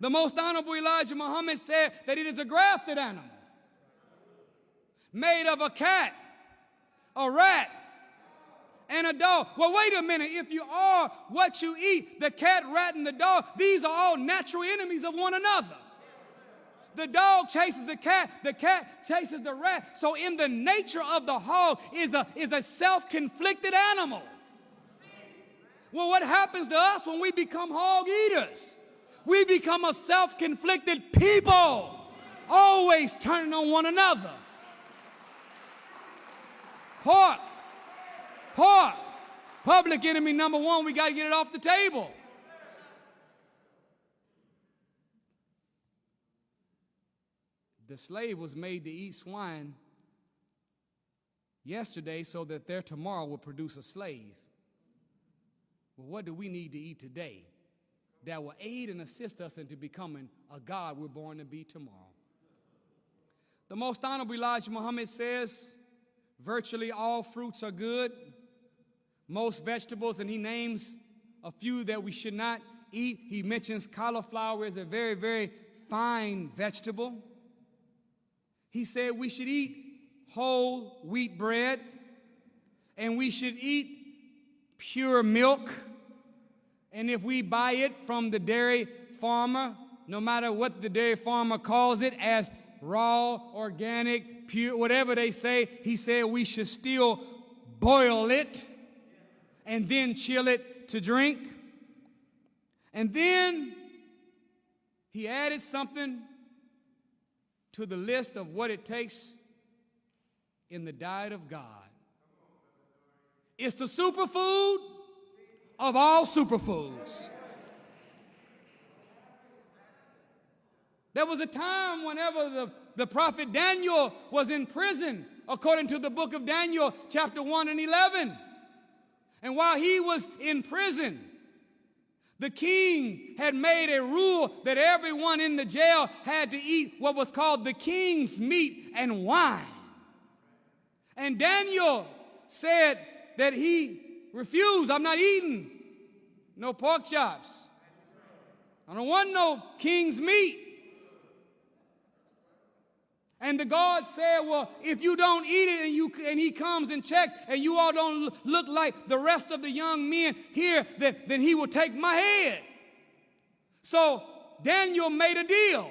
The most honorable Elijah Muhammad said that it is a grafted animal made of a cat, a rat, and a dog. Well, wait a minute. If you are what you eat, the cat, rat, and the dog, these are all natural enemies of one another. The dog chases the cat chases the rat. So in the nature of the hog is a self-conflicted animal. Well, what happens to us when we become hog eaters? We become a self-conflicted people, always turning on one another. Pork, public enemy number one, we got to get it off the table. The slave was made to eat swine yesterday so that their tomorrow will produce a slave. well, what do we need to eat today that will aid and assist us into becoming a God we're born to be tomorrow? The Most Honorable Elijah Muhammad says virtually all fruits are good, most vegetables, and he names a few that we should not eat. He mentions cauliflower is a very, very fine vegetable. He said we should eat whole wheat bread, and we should eat pure milk. And if we buy it from the dairy farmer, no matter what the dairy farmer calls it, as raw, organic, pure, whatever they say, he said we should still boil it and then chill it to drink. And then he added something to the list of what it takes in the diet of God. It's the superfood of all superfoods. There was a time whenever the prophet Daniel was in prison, according to the book of Daniel, chapter 1 and 11. And while he was in prison, the king had made a rule that everyone in the jail had to eat what was called the king's meat and wine. And Daniel said that he refused. I'm not eating no pork chops. I don't want no king's meat. And the guard said, well, if you don't eat it and he comes and checks and you all don't look like the rest of the young men here, then he will take my head. So Daniel made a deal.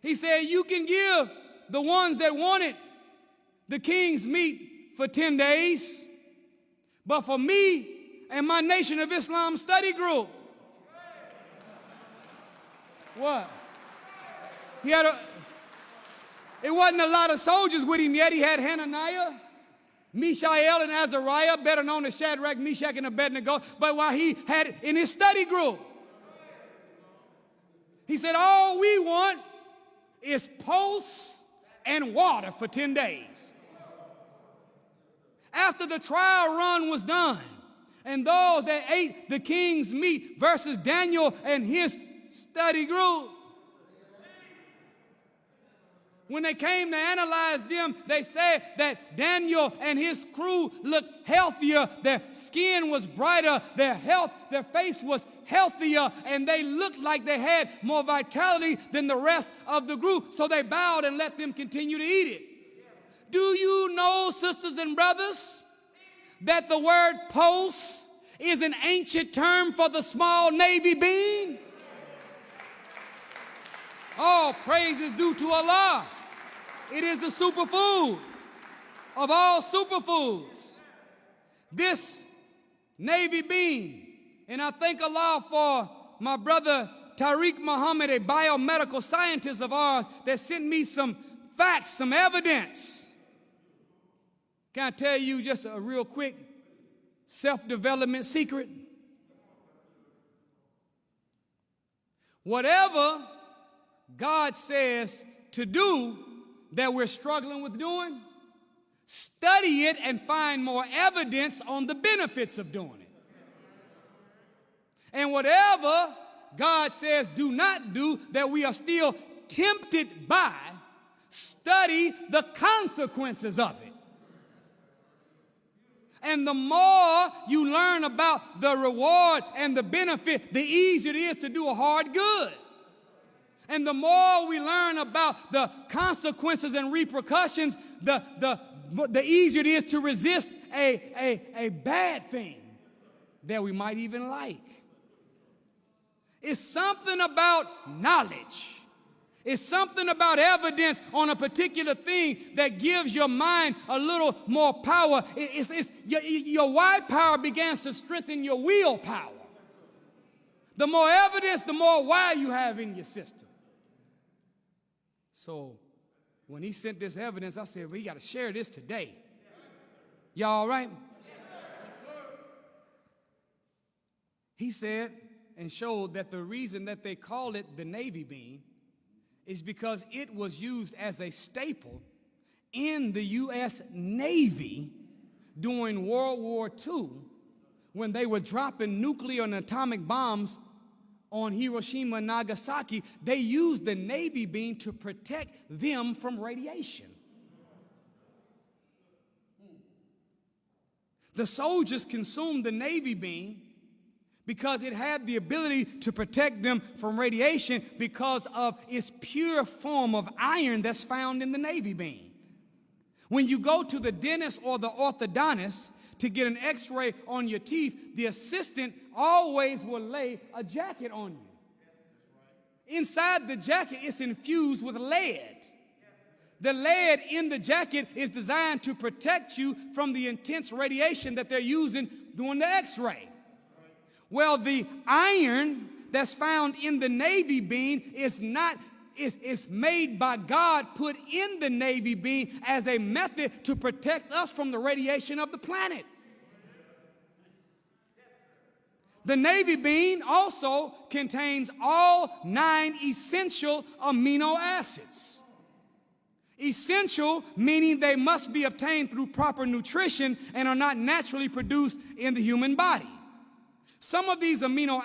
He said, you can give the ones that wanted the king's meat for 10 days, but for me and my Nation of Islam study group, what? It wasn't a lot of soldiers with him yet. He had Hananiah, Mishael, and Azariah, better known as Shadrach, Meshach, and Abednego. But while he had it in his study group, he said, all we want is pulse and water for 10 days. After the trial run was done, and those that ate the king's meat versus Daniel and his study group, when they came to analyze them, they said that Daniel and his crew looked healthier. Their skin was brighter. Their face was healthier, and they looked like they had more vitality than the rest of the group. So they bowed and let them continue to eat it. Do you know, sisters and brothers, that the word pulse is an ancient term for the small navy bean? All praise is due to Allah. It is the superfood of all superfoods. This navy bean, and I thank Allah for my brother Tariq Muhammad, a biomedical scientist of ours, that sent me some facts, some evidence. Can I tell you just a real quick self-development secret? Whatever God says to do that we're struggling with doing, study it and find more evidence on the benefits of doing it. And whatever God says do not do that we are still tempted by, study the consequences of it. And the more you learn about the reward and the benefit, the easier it is to do a hard good. And the more we learn about the consequences and repercussions, the easier it is to resist a bad thing that we might even like. It's something about knowledge. It's something about evidence on a particular thing that gives your mind a little more power. Your why power begins to strengthen your willpower. The more evidence, the more why you have in your system. So when he sent this evidence, I said, we got to share this today. Y'all all right? Yes, sir. He said and showed that the reason that they call it the navy bean is because it was used as a staple in the U.S. Navy during World War II when they were dropping nuclear and atomic bombs on Hiroshima and Nagasaki, they used the Navy beam to protect them from radiation. The soldiers consumed the Navy beam because it had the ability to protect them from radiation because of its pure form of iron that's found in the Navy beam. When you go to the dentist or the orthodontist to get an x-ray on your teeth, the assistant always will lay a jacket on you. Inside the jacket, it's infused with lead. The lead in the jacket is designed to protect you from the intense radiation that they're using during the x-ray. Well, the iron that's found in the Navy beam is made by God, put in the Navy beam as a method to protect us from the radiation of the planet. The Navy beam also contains all 9 essential amino acids. Essential meaning they must be obtained through proper nutrition and are not naturally produced in the human body. Some of these amino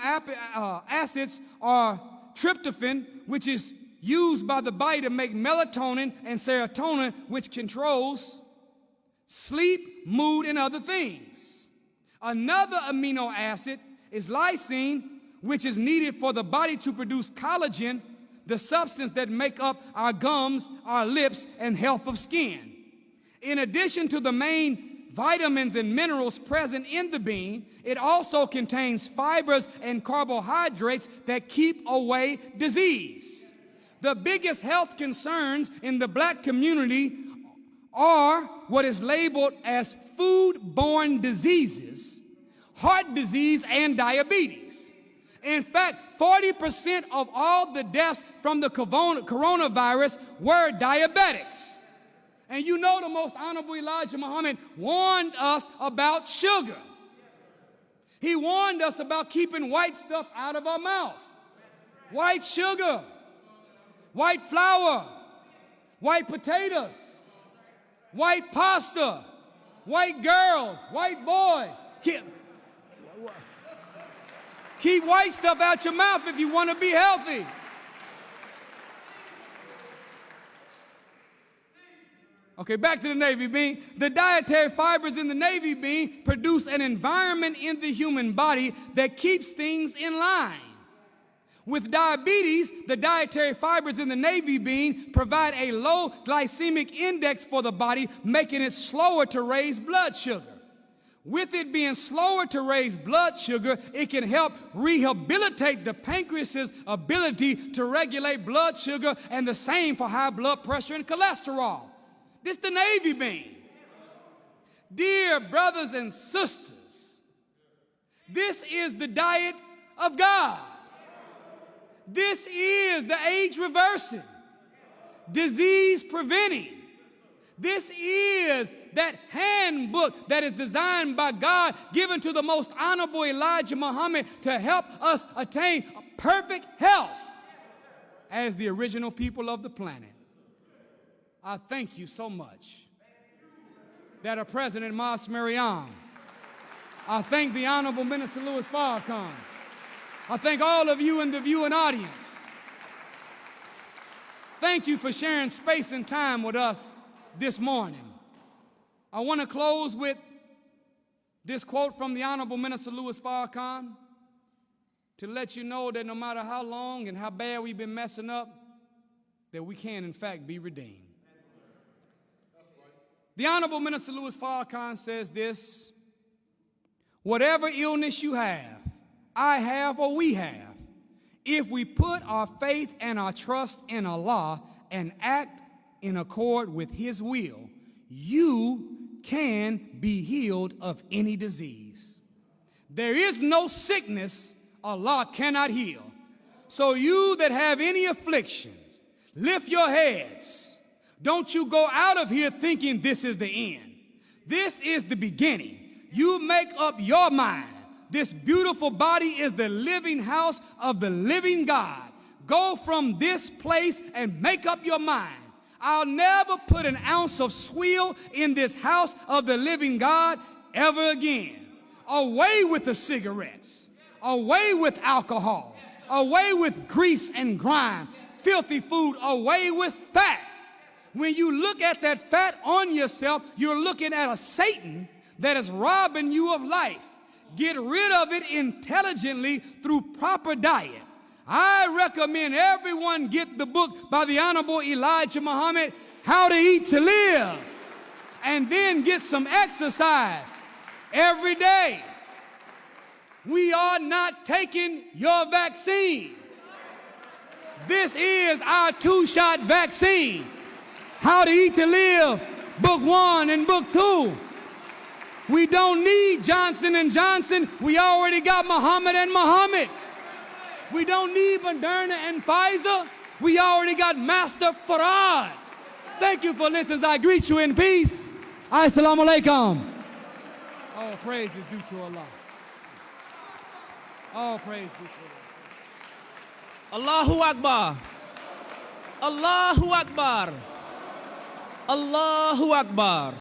acids are tryptophan, which is used by the body to make melatonin, and serotonin, which controls sleep, mood, and other things. Another amino acid is lysine, which is needed for the body to produce collagen, the substance that make up our gums, our lips, and health of skin. In addition to the main vitamins and minerals present in the bean, it also contains fibers and carbohydrates that keep away disease. The biggest health concerns in the black community are what is labeled as food-borne diseases, heart disease, and diabetes. In fact, 40% of all the deaths from the coronavirus were diabetics. And you know the Most Honorable Elijah Muhammad warned us about sugar. He warned us about keeping white stuff out of our mouth. White sugar, white flour, white potatoes, white pasta, white girls, white boys. Keep white stuff out your mouth if you want to be healthy. Okay, back to the Navy bean. The dietary fibers in the Navy bean produce an environment in the human body that keeps things in line. With diabetes, the dietary fibers in the Navy bean provide a low glycemic index for the body, making it slower to raise blood sugar. With it being slower to raise blood sugar, it can help rehabilitate the pancreas's ability to regulate blood sugar, and the same for high blood pressure and cholesterol. This is the Navy bean. Dear brothers and sisters, this is the diet of God. This is the age reversing, disease preventing. This is that handbook that is designed by God, given to the Most Honorable Elijah Muhammad to help us attain perfect health as the original people of the planet. I thank you so much that our President Mas Mariam. I thank the Honorable Minister Louis Farrakhan. I thank all of you in the viewing audience. Thank you for sharing space and time with us this morning. I want to close with this quote from the Honorable Minister Louis Farrakhan to let you know that no matter how long and how bad we've been messing up, that we can in fact be redeemed. The Honorable Minister Louis Farrakhan says this: whatever illness you have, I have, or we have, if we put our faith and our trust in Allah and act in accord with His will, you can be healed of any disease. There is no sickness Allah cannot heal. So you that have any afflictions, lift your heads. Don't you go out of here thinking this is the end. This is the beginning. You make up your mind. This beautiful body is the living house of the living God. Go from this place and make up your mind. I'll never put an ounce of swill in this house of the living God ever again. Away with the cigarettes. Away with alcohol. Away with grease and grime. Filthy food. Away with fat. When you look at that fat on yourself, you're looking at a Satan that is robbing you of life. Get rid of it intelligently through proper diet. I recommend everyone get the book by the Honorable Elijah Muhammad, How to Eat to Live, and then get some exercise every day. We are not taking your vaccine. This is our 2-shot vaccine. How to Eat to Live, book 1 and book 2. We don't need Johnson & Johnson. We already got Muhammad and Muhammad. We don't need Moderna and Pfizer. We already got Master Farad. Thank you for listening. I greet you in peace. Assalamu alaikum. All praise is due to Allah. All praise due to Allah. Allahu Akbar. Allahu Akbar. Allahu Akbar.